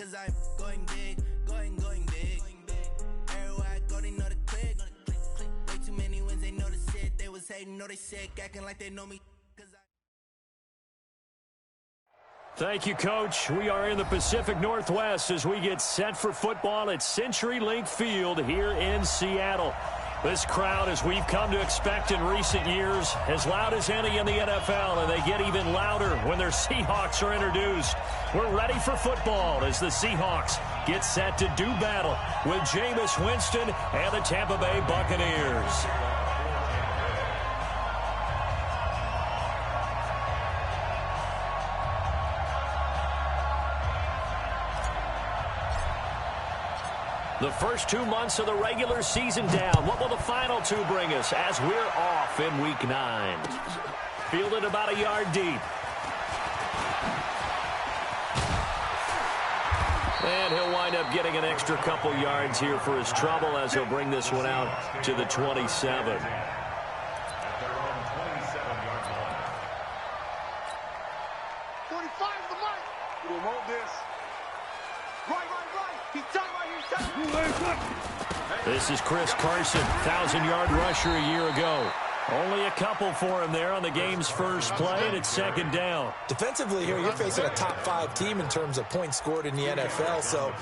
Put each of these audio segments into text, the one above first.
Cause I'm going big, going big. Everywhere I go, they know the click. Way too many wins, they notice it. They was hating, know they sick, acting like they know me. Thank you, Coach. We are in the Pacific Northwest as we get set for football at CenturyLink Field here in Seattle. This crowd, as we've come to expect in recent years, as loud as any in the NFL, and they get even louder when their Seahawks are introduced. We're ready for football as the Seahawks get set to do battle with Jameis Winston and the Tampa Bay Buccaneers. The first 2 months of the regular season down. What will the final two bring us as we're off in Week 9? Fielded about a yard deep. And he'll wind up getting an extra couple yards here for his trouble as he'll bring this one out to the 27. This is Chris Carson, 1,000-yard rusher a year ago. Only a couple for him there on the game's first play, and it's second down. Defensively here, you're facing a top-5 team in terms of points scored in the NFL, so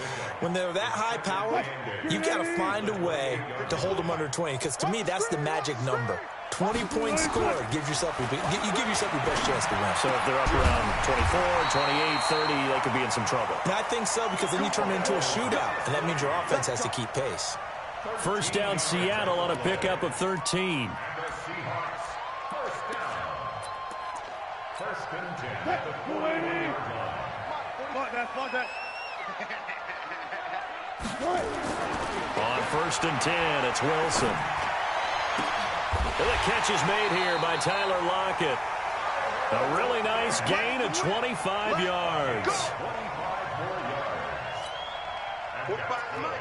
when they're that high-powered, you've got to find a way to hold them under 20, because to me, that's the magic number. 20 points scored, you give yourself your best chance to win. So if they're up around 24, 28, 30, they could be in some trouble. And I think so, because then you turn it into a shootout, and that means your offense has to keep pace. First down, Seattle on a pickup of 13. First and 10 at the 41-yard line. On first and 10, it's Wilson. And the catch is made here by Tyler Lockett. A really nice gain of 25 yards.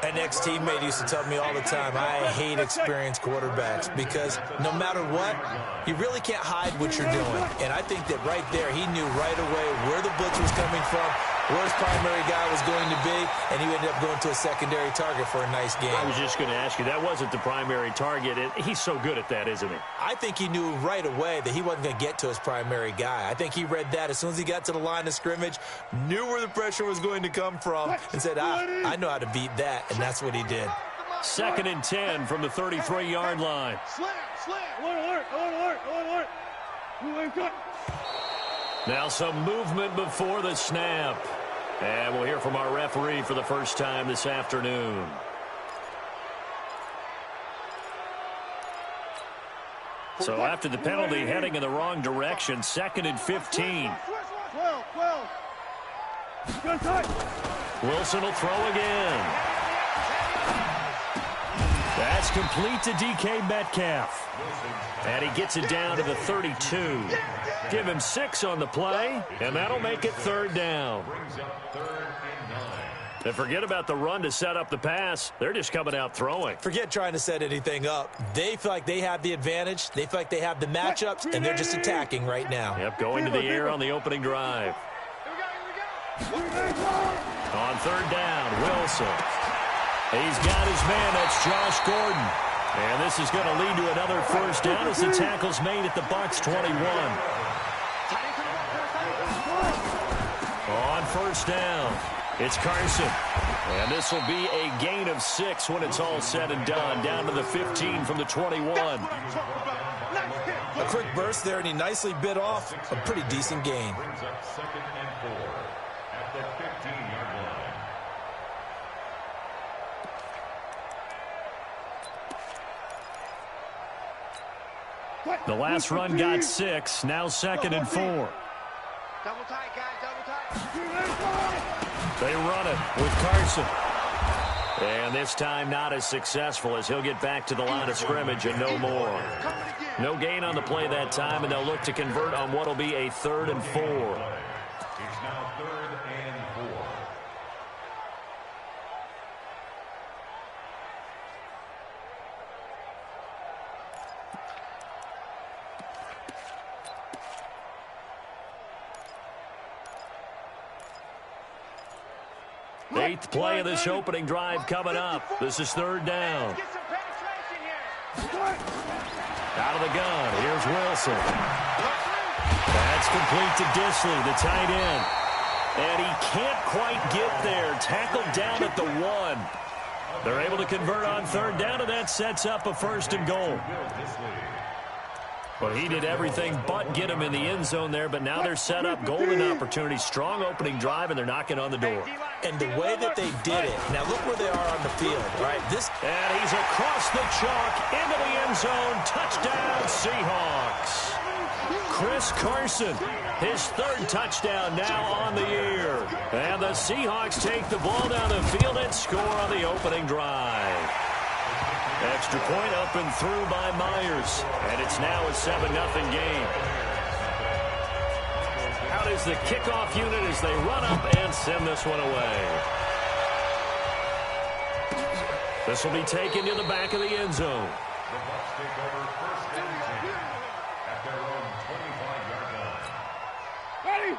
An ex-teammate used to tell me all the time, I hate experienced quarterbacks because no matter what, you really can't hide what you're doing. And I think that right there, he knew right away where the blitz was coming from, where his primary guy was going to be, and he ended up going to a secondary target for a nice game. I was just going to ask you, that wasn't the primary target. He's so good at that, isn't he? I think he knew right away that he wasn't going to get to his primary guy. I think he read that as soon as he got to the line of scrimmage, knew where the pressure was going to come from, and said, I know how to beat that, and that's what he did. Second and 10 from the 33-yard line. Now some movement before the snap. And we'll hear from our referee for the first time this afternoon. So after the penalty, heading in the wrong direction, second and 15. Wilson will throw again. That's complete to DK Metcalf. And he gets it down to the 32. Give him 6 on the play, and that'll make it third down. And forget about the run to set up the pass. They're just coming out throwing. Forget trying to set anything up. They feel like they have the advantage. They feel like they have the matchups, and they're just attacking right now. Yep, going to the air on the opening drive. On third down, Wilson. He's got his man. That's Josh Gordon. And this is going to lead to another first down as the tackle's made at the Bucs 21. On first down, it's Carson. And this will be a gain of 6 when it's all said and done. Down to the 15 from the 21. A quick burst there, and he nicely bit off a pretty decent gain. Brings up second and 4 at the 15-yard line. The last run got 6. Now second and 4. Double tight, guys, double tight. They run it with Carson. And this time not as successful as he'll get back to the line of scrimmage and no more. No gain on the play that time, and they'll look to convert on what will be a 3rd and 4. It's now 3rd and 4. 8th play of this opening drive coming up. This is 3rd down. Out of the gun, here's Wilson. That's complete to Disley, the tight end. And he can't quite get there. Tackled down at the 1. They're able to convert on 3rd down, and that sets up a 1st and goal. Well, he did everything but get him in the end zone there, but now they're set up golden opportunity. Strong opening drive, and they're knocking on the door. And the way that they did it, now look where they are on the field, right? And he's across the chalk into the end zone. Touchdown, Seahawks. Chris Carson, his 3rd touchdown now on the year. And the Seahawks take the ball down the field and score on the opening drive. Extra point up and through by Myers. And it's now a 7-0 game. Out is the kickoff unit as they run up and send this one away. This will be taken to the back of the end zone.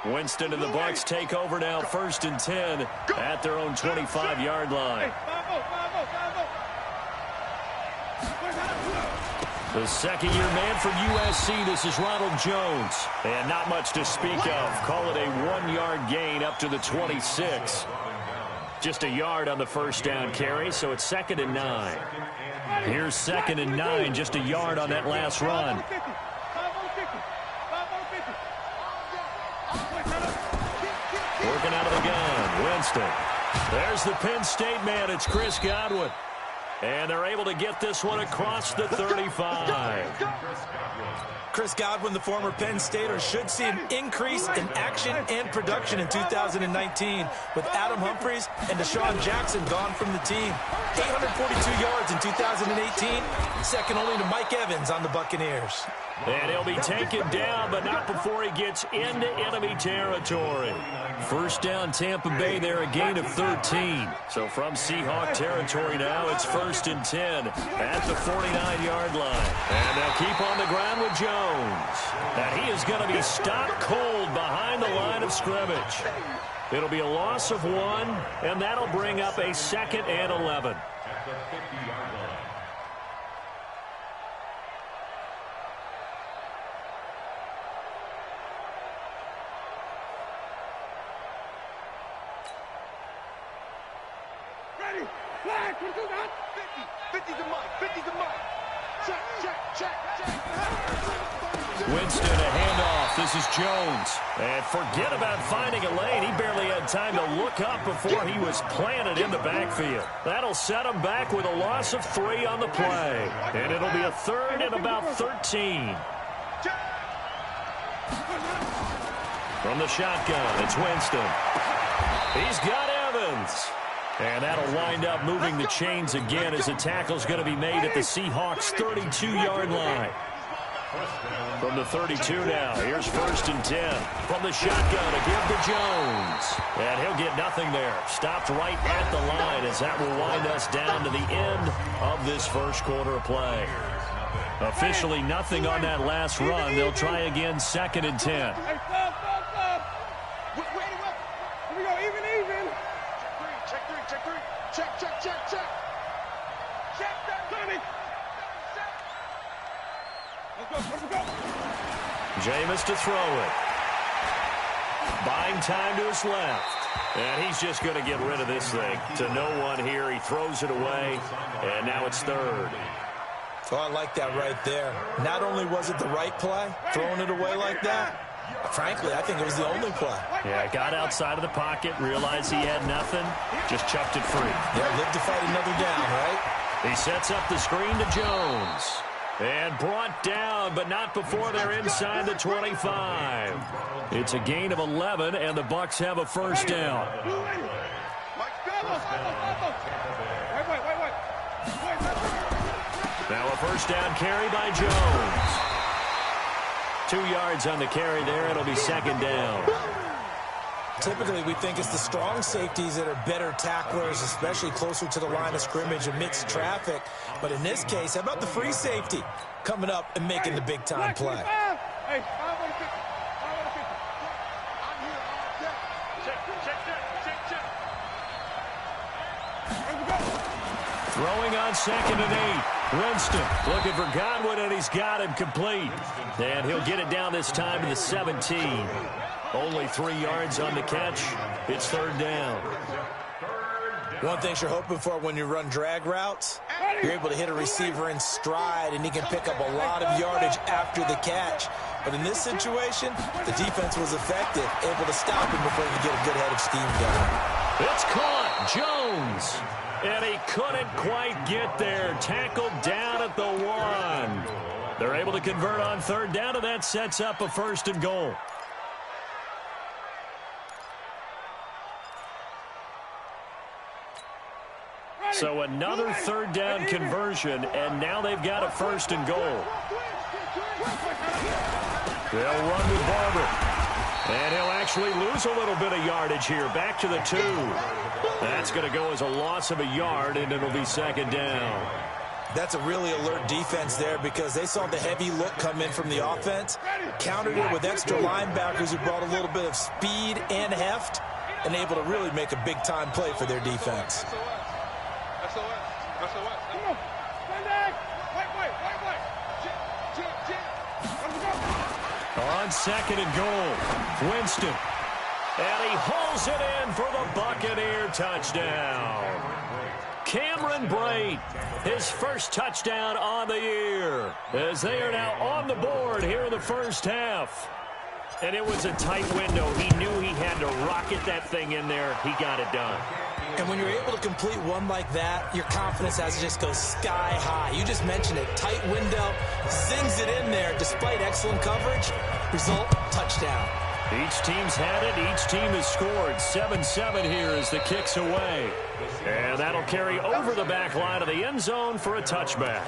Winston and the Bucs take over now, 1st and 10 at their own 25-yard line. The second-year man from USC, this is Ronald Jones. And not much to speak of. Call it a 1-yard gain up to the 26. Just a yard on the 1st down carry, so it's 2nd and 9. Here's 2nd and 9, just a yard on that last run. Working out of the gun, Winston. There's the Penn State man, it's Chris Godwin. And they're able to get this one across the 35. Chris Godwin, the former Penn Stater, should see an increase in action and production in 2019 with Adam Humphries and Deshaun Jackson gone from the team. 842 yards in 2018, second only to Mike Evans on the Buccaneers. And he'll be taken down, but not before he gets into enemy territory. 1st down Tampa Bay there, a gain of 13. So from Seahawk territory now, it's 1st and 10 at the 49-yard line. And they'll keep on the ground with Jones. And he is going to be stopped cold behind the line of scrimmage. It'll be a loss of 1, and that'll bring up a 2nd and 11. Flag, 50's a mark, 50's a mark. Check. Winston, a handoff. This is Jones. And forget about finding a lane. He barely had time to look up before he was planted in the backfield. That'll set him back with a loss of 3 on the play. And it'll be a 3rd and about 13. From the shotgun, it's Winston. He's got Evans. And that'll wind up moving the chains again as the tackle's going to be made at the Seahawks' 32-yard line. From the 32 now, here's 1st and 10. From the shotgun, a give to Jones. And he'll get nothing there. Stopped right at the line as that will wind us down to the end of this first quarter of play. Officially nothing on that last run. They'll try again, 2nd and 10. Hey, stop. Here we go, even. Check. Let's go. Jameis to throw it. Buying time to his left. And he's just going to get rid of this thing. To no one here. He throws it away. And now it's 3rd. Oh, I like that right there. Not only was it the right play, throwing it away like that, frankly, I think it was the only play. Yeah, got outside of the pocket, realized he had nothing, just chucked it free. Yeah, live to fight another down, right? He sets up the screen to Jones. And brought down, but not before they're inside the 25. It's a gain of 11, and the Bucs have a 1st down. Now a 1st down carry by Jones. 2 yards on the carry there. It'll be 2nd down. Typically, we think it's the strong safeties that are better tacklers, especially closer to the line of scrimmage amidst traffic. But in this case, how about the free safety coming up and making the big-time play? Hey, 5 on the 50. I'm here all day. Check. Throwing on 2nd and 8. Winston looking for Godwin, and he's got him complete. And he'll get it down this time to the 17. Only 3 yards on the catch. It's 3rd down. One thing you're hoping for when you run drag routes, you're able to hit a receiver in stride, and he can pick up a lot of yardage after the catch. But in this situation, the defense was effective, able to stop him before he could get a good head of steam going. It's caught. Jones. And he couldn't quite get there. Tackled down at the 1. They're able to convert on 3rd down, and that sets up a 1st and goal. So another 3rd down conversion, and now they've got a 1st and goal. They'll run with Barber. And he'll actually lose a little bit of yardage here. Back to the 2. That's going to go as a loss of a yard, and it'll be 2nd down. That's a really alert defense there because they saw the heavy look come in from the offense, countered it with extra linebackers who brought a little bit of speed and heft, and able to really make a big-time play for their defense. On 2nd and goal, Winston. And he hauls it in for the Buccaneer touchdown. Cameron Brate, his first touchdown on the year, as they are now on the board here in the first half. And it was a tight window. He knew he had to rocket that thing in there. He got it done. And when you're able to complete one like that, your confidence has to just go sky high. You just mentioned it. Tight window, zings it in there despite excellent coverage. Result, touchdown. Each team's had it. Each team has scored. 7-7 here as the kick's away. And that'll carry over the back line of the end zone for a touchback.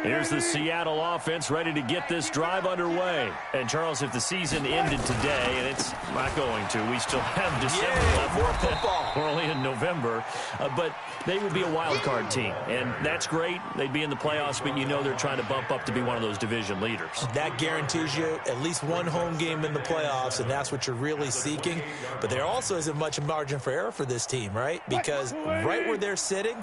Here's the Seattle offense ready to get this drive underway. And, Charles, if the season ended today, and it's not going to, we still have December left. More football. We're only in November. But they would be a wild card team. And that's great. They'd be in the playoffs, but you know they're trying to bump up to be one of those division leaders. That guarantees you at least one home game in the playoffs, and that's what you're really seeking. But there also isn't much margin for error for this team, right? Because right where they're sitting,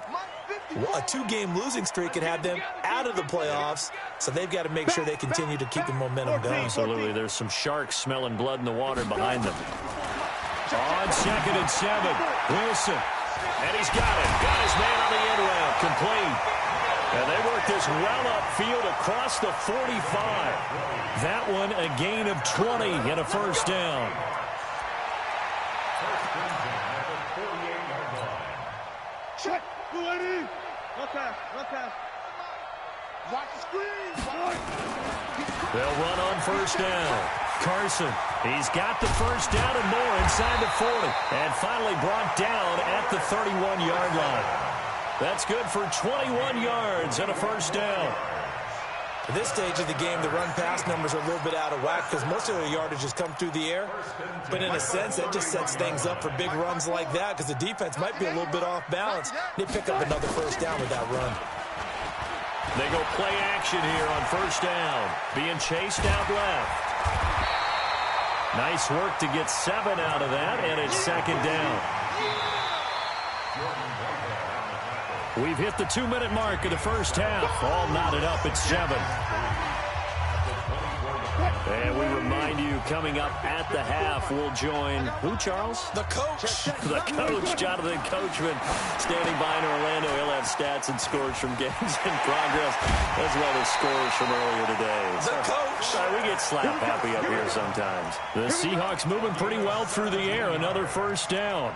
a 2-game losing streak could have them out of the playoffs, so they've got to make sure they continue to keep the momentum going. Absolutely. There's some sharks smelling blood in the water behind them. On 2nd and 7, Wilson. And he's got it. Got his man on the end route. Complete. And they work this well upfield across the 45. That one a gain of 20 and a 1st down. Check. Watch the screen. They'll run on 1st down. Carson, he's got the 1st down and more inside the 40. And finally brought down at the 31-yard line. That's good for 21 yards and a 1st down. At this stage of the game, the run-pass numbers are a little bit out of whack because most of the yardage has come through the air. But in a sense, that just sets things up for big runs like that because the defense might be a little bit off balance. They pick up another 1st down with that run. They go play action here on 1st down. Being chased out left. Nice work to get 7 out of that, and it's 2nd down. We've hit the 2-minute mark of the first half. All knotted up at 7. And we remind you, coming up at the half, we'll join who, Charles? The coach. The coach, Jonathan Coachman, standing by in Orlando. He'll have stats and scores from games in progress, as well as scores from earlier today. The coach. We get slap happy up here sometimes. The Seahawks moving pretty well through the air. Another 1st down.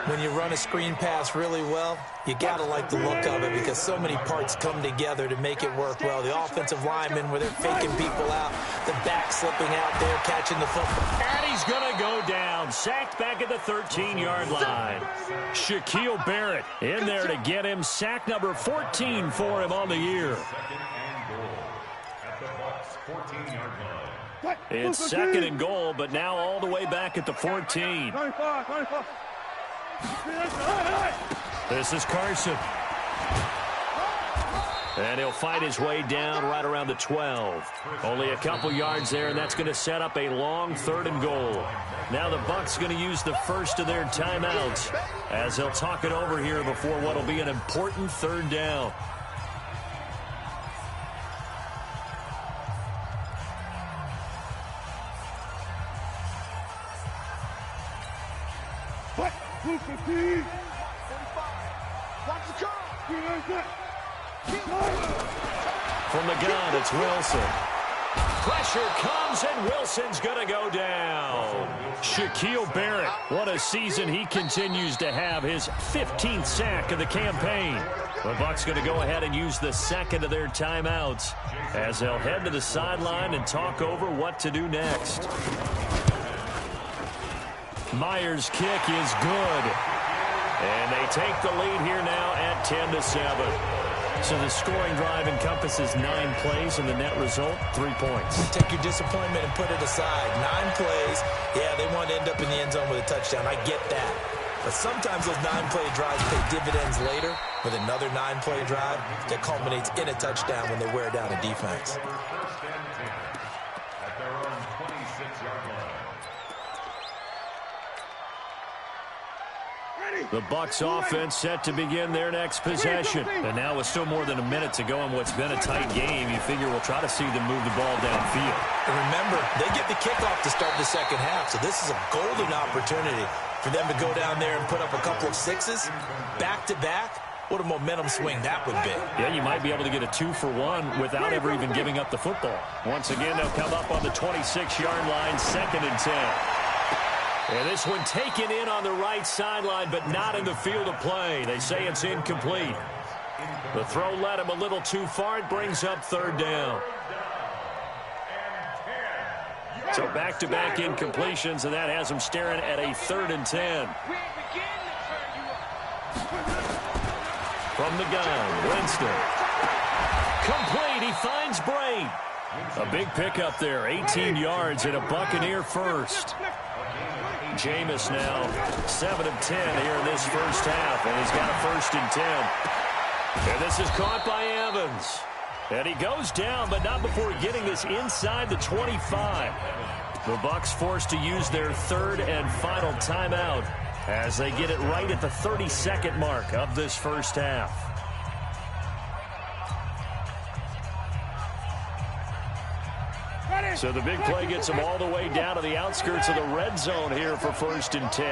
When you run a screen pass really well, you got to like the look of it because so many parts come together to make it work well. The offensive linemen, where they're faking people out, the back slipping out there, catching the football. And he's going to go down. Sacked back at the 13-yard line. Shaquille Barrett in there to get him. Sack number 14 for him on the year. It's 2nd and goal, but now all the way back at the 14. This is Carson. And he'll fight his way down right around the 12. Only a couple yards there, and that's going to set up a long 3rd and goal. Now the Bucs going to use the first of their timeouts as they'll talk it over here before what will be an important 3rd down. From the gun, it's Wilson. Pressure comes, and Wilson's going to go down. Shaquille Barrett, what a season he continues to have. His 15th sack of the campaign. The Bucs going to go ahead and use the second of their timeouts as they'll head to the sideline and talk over what to do next. Myers' kick is good. And they take the lead here now at 10-7. So the scoring drive encompasses 9 plays, and the net result, 3 points. Take your disappointment and put it aside. 9 plays. Yeah, they want to end up in the end zone with a touchdown. I get that. But sometimes those 9-play drives pay dividends later with another 9-play drive that culminates in a touchdown when they wear down a defense. The Bucs offense set to begin their next possession. And now with still more than a minute to go in what's been a tight game, you figure we'll try to see them move the ball downfield. And remember, they get the kickoff to start the second half, so this is a golden opportunity for them to go down there and put up a couple of 6s back-to-back. What a momentum swing that would be. Yeah, you might be able to get a 2-for-1 without ever even giving up the football. Once again, they'll come up on the 26-yard line, 2nd and 10. And this one taken in on the right sideline, but not in the field of play. They say it's incomplete. The throw led him a little too far. It brings up 3rd down. So back-to-back incompletions, and that has him staring at a 3rd and 10. From the gun, Winston. Complete. He finds Brain. A big pickup there, 18 yards and a Buccaneer first. Jameis now 7 of 10 here in this first half, and he's got a 1st and 10. And this is caught by Evans. And he goes down, but not before getting this inside the 25. The Bucs forced to use their 3rd and final timeout as they get it right at the 32nd mark of this first half. So the big play gets them all the way down to the outskirts of the red zone here for 1st and 10.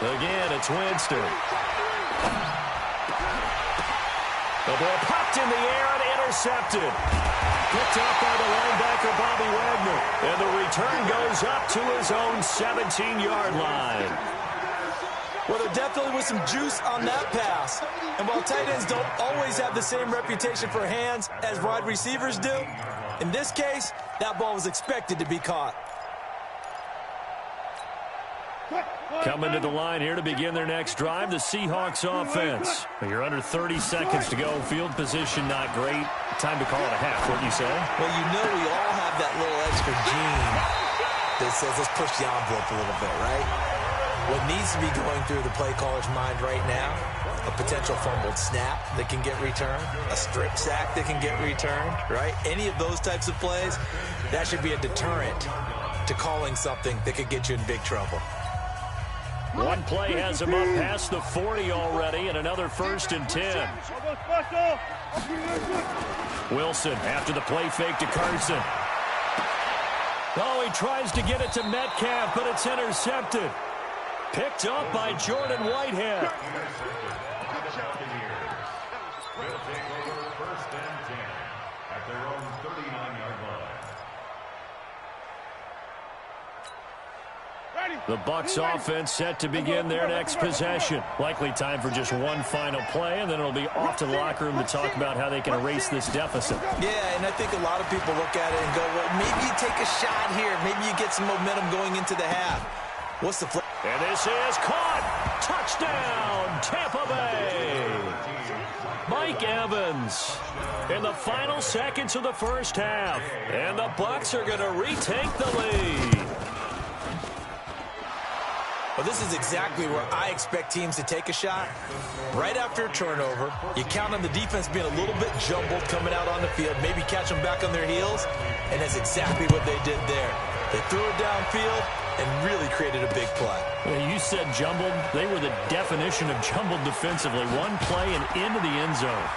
Again, it's Winston. The ball popped in the air and intercepted. Picked up by the linebacker, Bobby Wagner. And the return goes up to his own 17-yard line. Well, there definitely was some juice on that pass. And while tight ends don't always have the same reputation for hands as wide receivers do, in this case, that ball was expected to be caught. Coming to the line here to begin their next drive, the Seahawks offense. You're under 30 seconds to go. Field position not great. Time to call it a half, wouldn't you say? Well, you know we all have that little extra gene that says let's push the envelope a little bit, right? What needs to be going through the play caller's mind right now, a potential fumbled snap that can get returned, a strip sack that can get returned, right? Any of those types of plays, that should be a deterrent to calling something that could get you in big trouble. One play has him up past the 40 already, and another 1st and 10. Wilson after the play fake to Carson. Oh, he tries to get it to Metcalf, but it's intercepted. Picked up by Jordan Whitehead. The Bucs offense set to begin their next possession. Likely time for just one final play, and then it'll be off to the locker room to talk about how they can erase this deficit. Yeah, and I think a lot of people look at it and go, well, maybe you take a shot here. Maybe you get some momentum going into the half. What's the flip? And this is caught. Touchdown, Tampa Bay. Mike Evans in the final seconds of the first half. And the Bucs are going to retake the lead. Well, this is exactly where I expect teams to take a shot. Right after a turnover, you count on the defense being a little bit jumbled coming out on the field, maybe catch them back on their heels, and that's exactly what they did there. They threw it downfield and really created a big play. Well, you said jumbled. They were the definition of jumbled defensively. One play and into the end zone.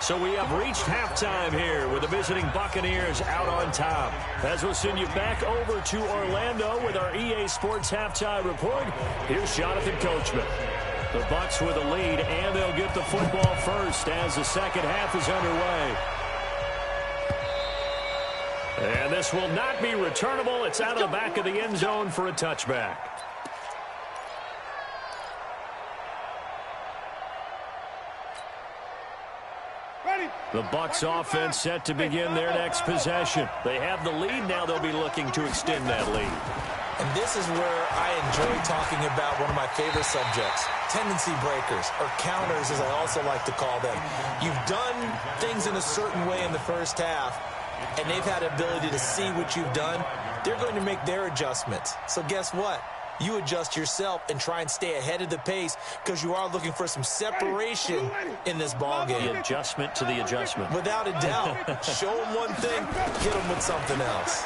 So we have reached halftime here with the visiting Buccaneers out on top. As we'll send you back over to Orlando with our EA Sports Halftime Report, here's Jonathan Coachman. The Bucs with a lead, and they'll get the football first as the second half is underway. And this will not be returnable. It's out of the back of the end zone for a touchback. The Bucs offense set to begin their next possession. They have the lead. Now they'll be looking to extend that lead. And this is where I enjoy talking about one of my favorite subjects, tendency breakers, or counters as I also like to call them. You've done things in a certain way in the first half, and they've had the ability to see what you've done. They're going to make their adjustments. So guess what? You adjust yourself and try and stay ahead of the pace because you are looking for some separation in this ball game. The adjustment to the adjustment. Without a doubt. Show them one thing, hit them with something else.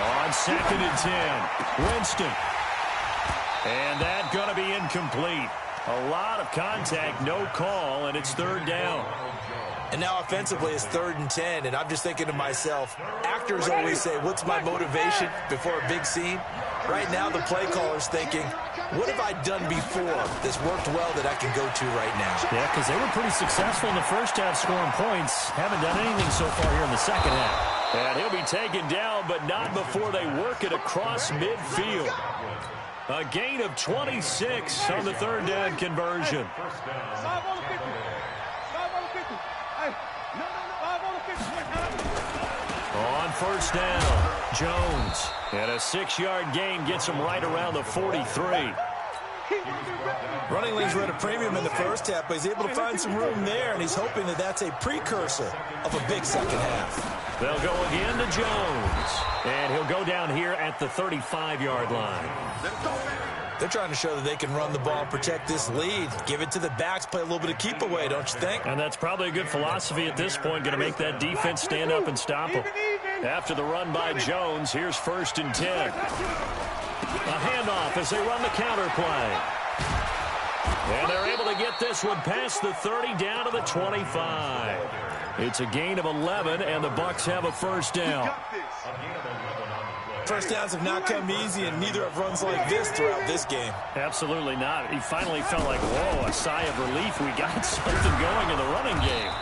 On 2nd and 10, Winston. And that's going to be incomplete. A lot of contact, no call, and it's 3rd down. And now offensively it's 3rd and 10, and I'm just thinking to myself, actors always say, what's my motivation before a big scene? Right now the play caller's thinking, what have I done before that's worked well that I can go to right now? Yeah, because they were pretty successful in the first half scoring points. Haven't done anything so far here in the second half. And he'll be taken down, but not before they work it across midfield. A gain of 26 on the 3rd down conversion. On 1st down, Jones. And a 6-yard gain gets him right around the 43. Running lanes were at a premium in the first half, but he's able to find some room there, and he's hoping that that's a precursor of a big second half. They'll go again to Jones. And he'll go down here at the 35-yard line. They're trying to show that they can run the ball and protect this lead. Give it to the backs, play a little bit of keep away, don't you think? And that's probably a good philosophy at this point, going to make that defense stand up and stop them. After the run by Jones, here's 1st and 10. A handoff as they run the counter play. And they're able to get this one past the 30 down to the 25. It's a gain of 11, and the Bucs have a 1st down. First downs have not come easy, and neither have runs like this throughout this game. Absolutely not. He finally felt like, whoa, a sigh of relief. We got something going in the running game.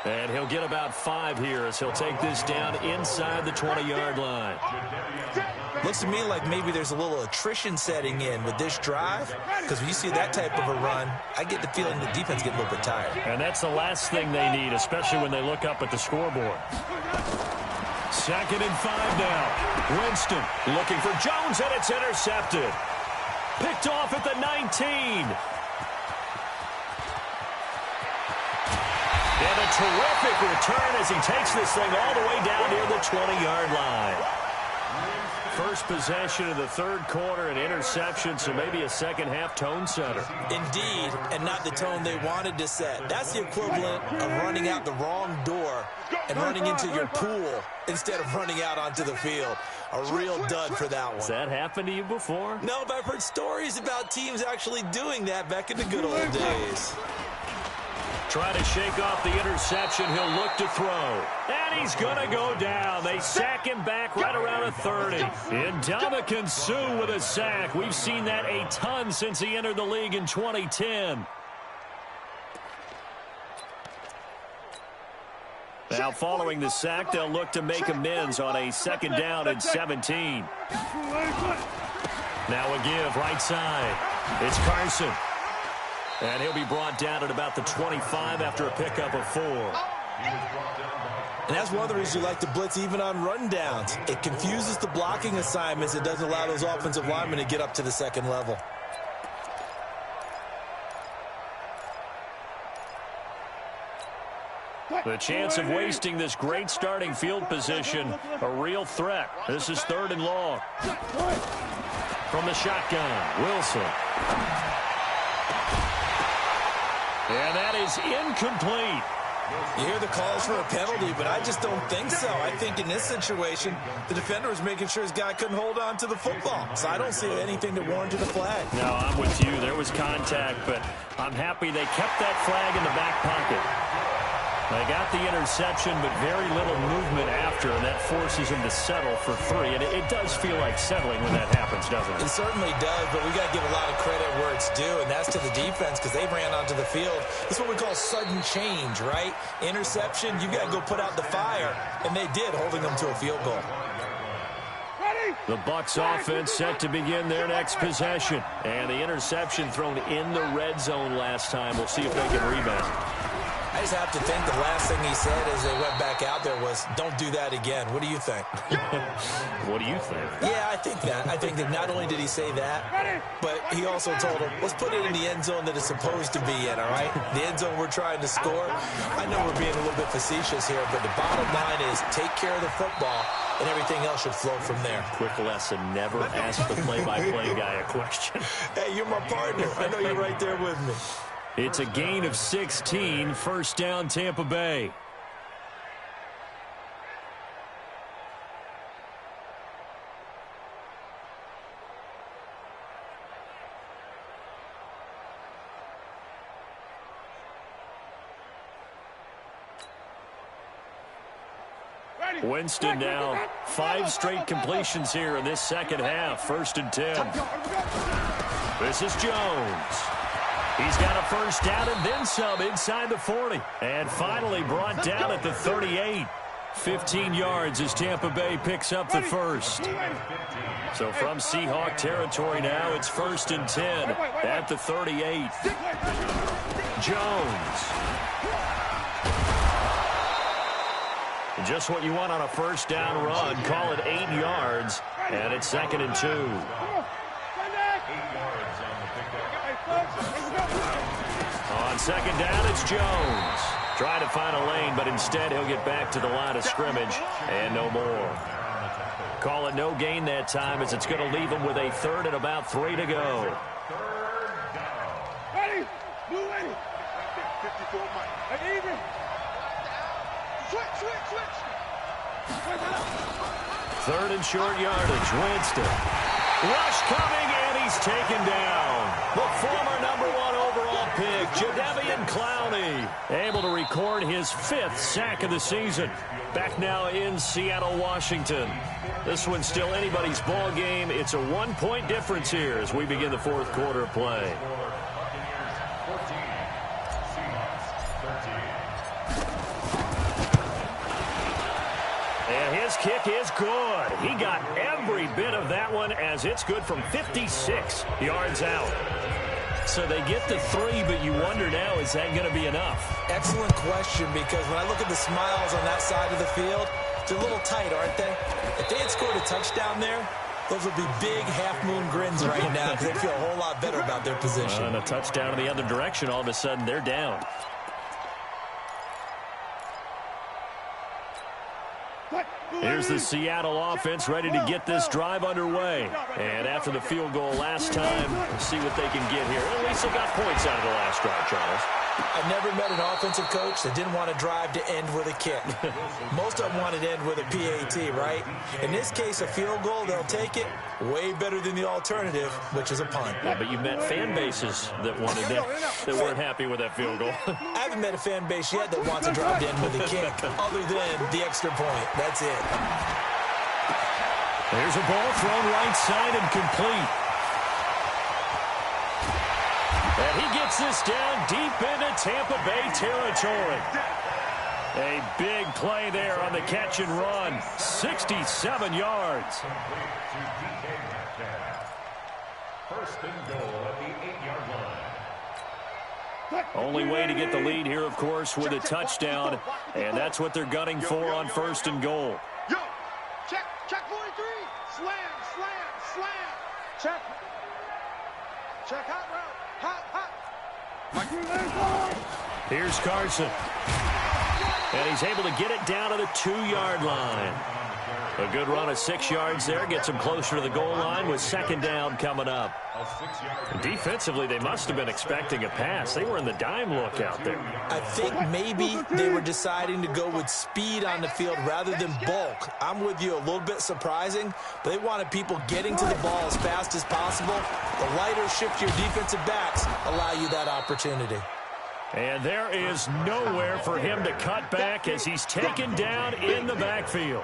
And he'll get about 5 here as he'll take this down inside the 20-yard line. Looks to me like maybe there's a little attrition setting in with this drive, because when you see that type of a run, I get the feeling the defense getting a little bit tired. And that's the last thing they need, especially when they look up at the scoreboard. 2nd and 5 now. Winston looking for Jones, and it's intercepted. Picked off at the 19. And a terrific return as he takes this thing all the way down near the 20-yard line. First possession of the 3rd quarter, an interception, so maybe a second-half tone setter. Indeed, and not the tone they wanted to set. That's the equivalent of running out the wrong door and running into your pool instead of running out onto the field. A real dud for that one. Has that happened to you before? No, but I've heard stories about teams actually doing that back in the good old days. Trying to shake off the interception. He'll look to throw. And he's going to go down. They sack him back right around a 30. Ndamukong Suh with a sack. We've seen that a ton since he entered the league in 2010. Now following the sack, they'll look to make amends on a 2nd down and 17. Now a give right side. It's Carson. And he'll be brought down at about the 25 after a pickup of 4. And that's one of the reasons you like to blitz even on rundowns. It confuses the blocking assignments. It doesn't allow those offensive linemen to get up to the 2nd level. The chance of wasting this great starting field position, a real threat. This is 3rd and long. From the shotgun, Wilson. And that is incomplete. You hear the calls for a penalty, but I just don't think so. I think in this situation, the defender was making sure his guy couldn't hold on to the football. So I don't see anything to warrant a flag. No, I'm with you. There was contact, but I'm happy they kept that flag in the back pocket. They got the interception, but very little movement after, and that forces them to settle for 3. And it does feel like settling when that happens, doesn't it? It certainly does, but we got to give a lot of credit where it's due, and that's to the defense because they ran onto the field. This is what we call sudden change, right? Interception, you got to go put out the fire, and they did, holding them to a field goal. The Bucs offense set to begin their next possession. And the interception thrown in the red zone last time. We'll see if they can rebound. I just have to think the last thing he said as they went back out there was, don't do that again. What do you think? What do you think? Yeah, I think that. I think that not only did he say that, but he also told him, let's put it in the end zone that it's supposed to be in, all right? The end zone we're trying to score. I know we're being a little bit facetious here, but the bottom line is take care of the football, and everything else should flow from there. Quick lesson, never ask the play-by-play guy a question. Hey, you're my partner. I know you're right there with me. It's a gain of 16, 1st down Tampa Bay. Winston now 5 straight completions here in this second half. 1st and 10. This is Jones. He's got a 1st down and then some inside the 40. And finally brought down at the 38. 15 yards as Tampa Bay picks up the 1st. So from Seahawk territory now, it's 1st and 10 at the 38. Jones. Just what you want on a 1st down run. Call it 8 yards. And it's 2nd and 2. On 2nd down, it's Jones. Trying to find a lane, but instead he'll get back to the line of scrimmage and no more. Call it no gain that time as it's going to leave him with a 3rd and about 3 to go. Ready? Move ready. 54 Mike. Easy. Switch. 3rd and short yardage. Winston. Rush coming, and he's taken down. The former number 1 overall pick, Jadeveon Clowney, able to record his 5th sack of the season. Back now in Seattle, Washington. This one's still anybody's ball game. It's a 1-point difference here as we begin the 4th quarter of play. And his kick is good. He got every bit of that one as it's good from 56 yards out. So they get the 3, but you wonder now, is that going to be enough? Excellent question, because when I look at the smiles on that side of the field, they're a little tight, aren't they? If they had scored a touchdown there, those would be big half-moon grins right now because they feel a whole lot better about their position. And a touchdown in the other direction, all of a sudden they're down. Here's the Seattle offense ready to get this drive underway. And after the field goal last time, we'll see what they can get here. At least they got points out of the last drive, Charles. I've never met an offensive coach that didn't want to drive to end with a kick. Most of them want to end with a PAT, right? In this case, a field goal, they'll take it. Way better than the alternative, which is a punt. Yeah, but you've met fan bases that wanted that weren't happy with that field goal. I haven't met a fan base yet that wants to drive to end with a kick, other than the extra point. That's it. There's a ball thrown right side and complete. And he gets this down deep into Tampa Bay territory. A big play there on the catch and run. 67 yards. First and goal at the 8-yard line. Only way to get the lead here, of course, with a touchdown. And that's what they're gunning for on 1st and goal. Yo, check 43. Slam. Check hot route. Hot. Here's Carson. And he's able to get it down to the 2-yard line. A good run of 6 yards there. Gets him closer to the goal line with second down coming up. Defensively, they must have been expecting a pass. They were in the dime look out there. I think maybe they were deciding to go with speed on the field rather than bulk. I'm with you, a little bit surprising, but they wanted people getting to the ball as fast as possible. The lighter, shiftier defensive backs allow you that opportunity. And there is nowhere for him to cut back as he's taken down in the backfield.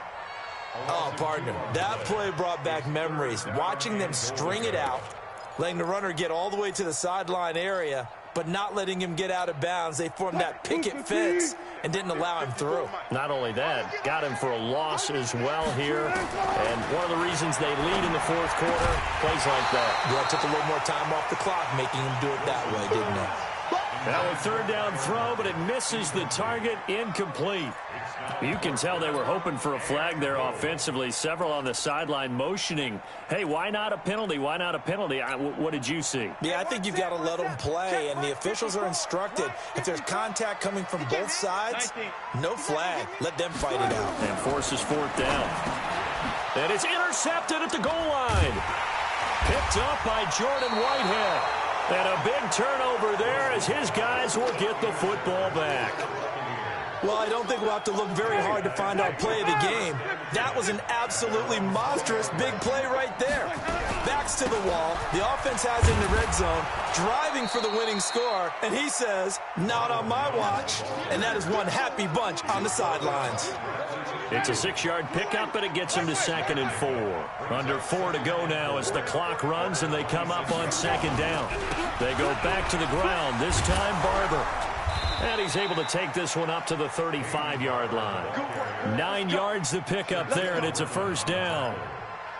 Oh, partner, that play brought back memories. Watching them string it out, letting the runner get all the way to the sideline area, but not letting him get out of bounds. They formed that picket fence and didn't allow him through. Not only that, got him for a loss as well here. And one of the reasons they lead in the fourth quarter, plays like that. Yeah, took a little more time off the clock, making him do it that way, didn't it? Now a third down throw, but it misses the target, incomplete. You can tell they were hoping for a flag there offensively. Several on the sideline motioning, hey, why not a penalty? Why not a penalty? What did you see? Yeah, I think you've got to let them play, and the officials are instructed. If there's contact coming from both sides, no flag. Let them fight it out. And forces fourth down. And it's intercepted at the goal line. Picked up by Jordan Whitehead. And a big turnover there as his guys will get the football back. Well, I don't think we'll have to look very hard to find our play of the game. That was an absolutely monstrous big play right there. Backs to the wall. The offense has in the red zone, driving for the winning score. And he says, not on my watch. And that is one happy bunch on the sidelines. It's a 6-yard pickup, and it gets him to 2nd and 4. Under 4 to go now as the clock runs, and they come up on 2nd down. They go back to the ground, this time Barber. And he's able to take this one up to the 35-yard line. 9 yards to pick up there, and it's a first down.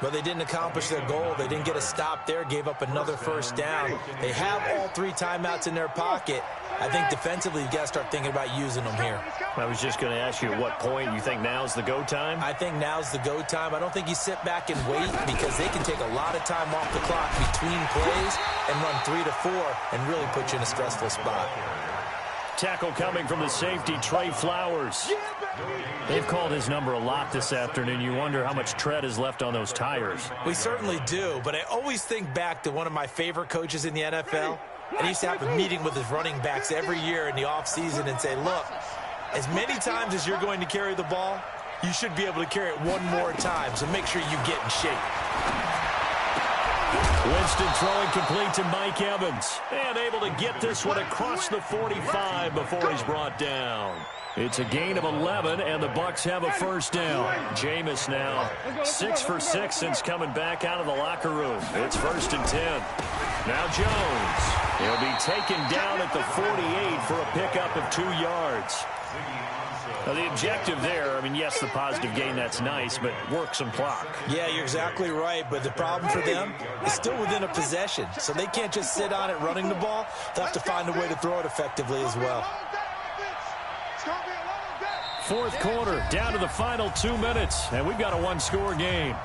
But they didn't accomplish their goal. They didn't get a stop there, gave up another first down. They have all 3 timeouts in their pocket. I think defensively, you've got to start thinking about using them here. I was just going to ask you at what point you think now's the go time? I think now's the go time. I don't think you sit back and wait because they can take a lot of time off the clock between plays and run 3 to 4 and really put you in a stressful spot. Tackle coming from the safety, Trey Flowers. They've called his number a lot this afternoon. You wonder how much tread is left on those tires. We certainly do, but I always think back to one of my favorite coaches in the NFL. And he used to have a meeting with his running backs every year in the offseason and say, look, as many times as you're going to carry the ball, you should be able to carry it one more time, so make sure you get in shape. Winston throwing complete to Mike Evans. And able to get this one across the 45 before he's brought down. It's a gain of 11, and the Bucs have a first down. Jameis now 6 for 6 since coming back out of the locker room. It's 1st and 10. Now Jones. He'll be taken down at the 48 for a pickup of 2 yards. Now, the objective there, I mean, yes, the positive gain, that's nice, but work some clock. Yeah, you're exactly right, but the problem for them is still within a possession, so they can't just sit on it running the ball. They'll have to find a way to throw it effectively as well. Fourth quarter, down to the final 2 minutes, and we've got a 1-score game.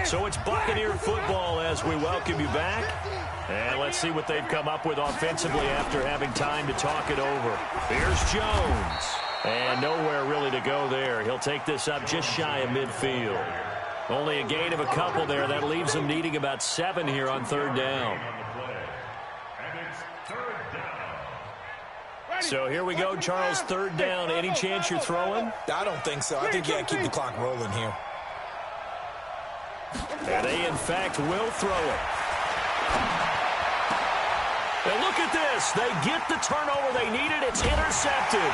So it's Buccaneer football as we welcome you back. And let's see what they've come up with offensively after having time to talk it over. Here's Jones. And nowhere really to go there. He'll take this up just shy of midfield. Only a gain of a couple there. That leaves them needing about 7 here on 3rd down. So here we go, Charles, 3rd down. Any chance you're throwing? I don't think so. I think you got to keep the clock rolling here. And they, in fact, will throw it. And look at this. They get the turnover they needed. It's intercepted.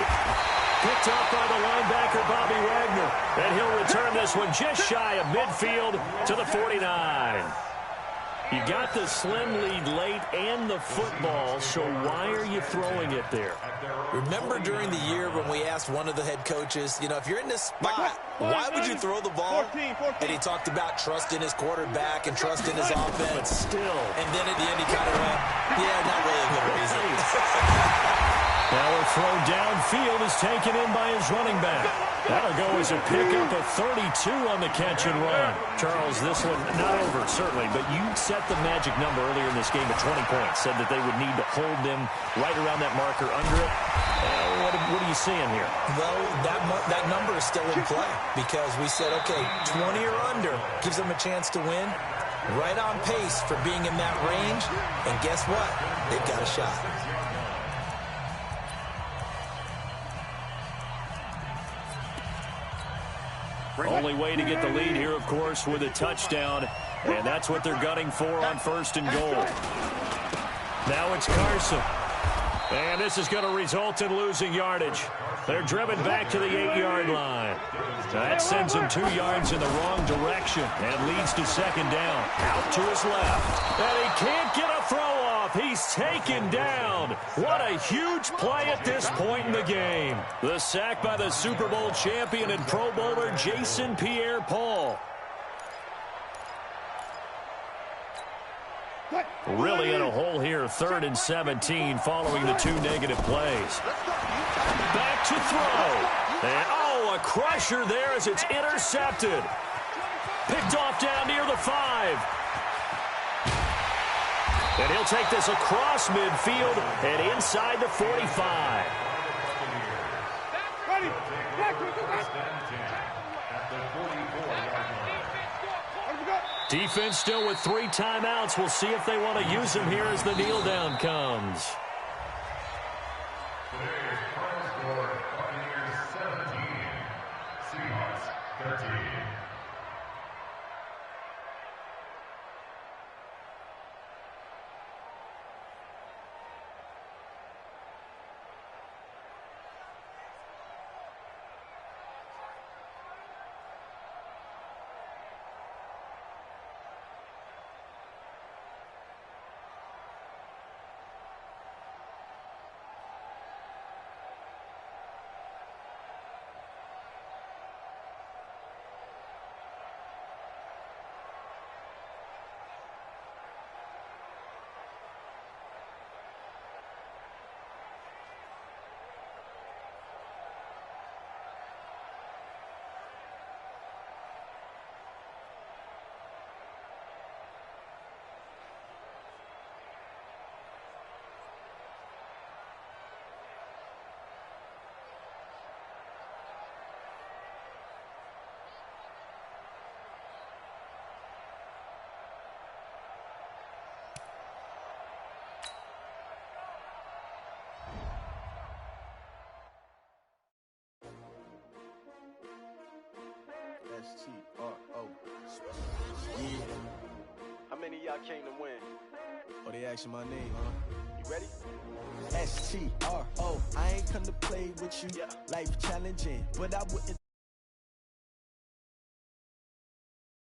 Picked up by the linebacker, Bobby Wagner. And he'll return this one just shy of midfield to the 49. You got the slim lead late and the football, so why are you throwing it there? Remember during the year when we asked one of the head coaches, you know, if you're in this spot, why would you throw the ball? And he talked about trust in his quarterback and trust in his offense. But still. And then at the end he kind of went, yeah, not really a good reason. Now a throw downfield is taken in by his running back. That'll go as a pickup of 32 on the catch and run. Charles, this one not over, certainly, but you set the magic number earlier in this game at 20 points. Said that they would need to hold them right around that marker under it. What are you seeing here? Well, that number is still in play because we said, okay, 20 or under gives them a chance to win. Right on pace for being in that range. And guess what? They've got a shot. Only way to get the lead here, of course, with a touchdown. And that's what they're gunning for on 1st and goal. Now it's Carson. And this is going to result in losing yardage. They're driven back to the 8-yard line. That sends him 2 yards in the wrong direction and leads to 2nd down. Out to his left. And he can't get a throw off. He's taken down. What a huge play at this point in the game. The sack by the Super Bowl champion and Pro Bowler Jason Pierre-Paul. Really in a hole here, 3rd and 17 following the 2 negative plays. Back to throw. And, a crusher there as it's intercepted. Picked off down near the 5. And he'll take this across midfield and inside the 45. Defense still with 3 timeouts. We'll see if they want to use them here as the kneel down comes. Today's final score, Buccaneers 17, Seahawks 13. S-T-R-O. Yeah. How many of y'all came to win? Oh, they asking my name, huh? You ready? S-T-R-O. I ain't come to play with you. Yeah. Life challenging, but I wouldn't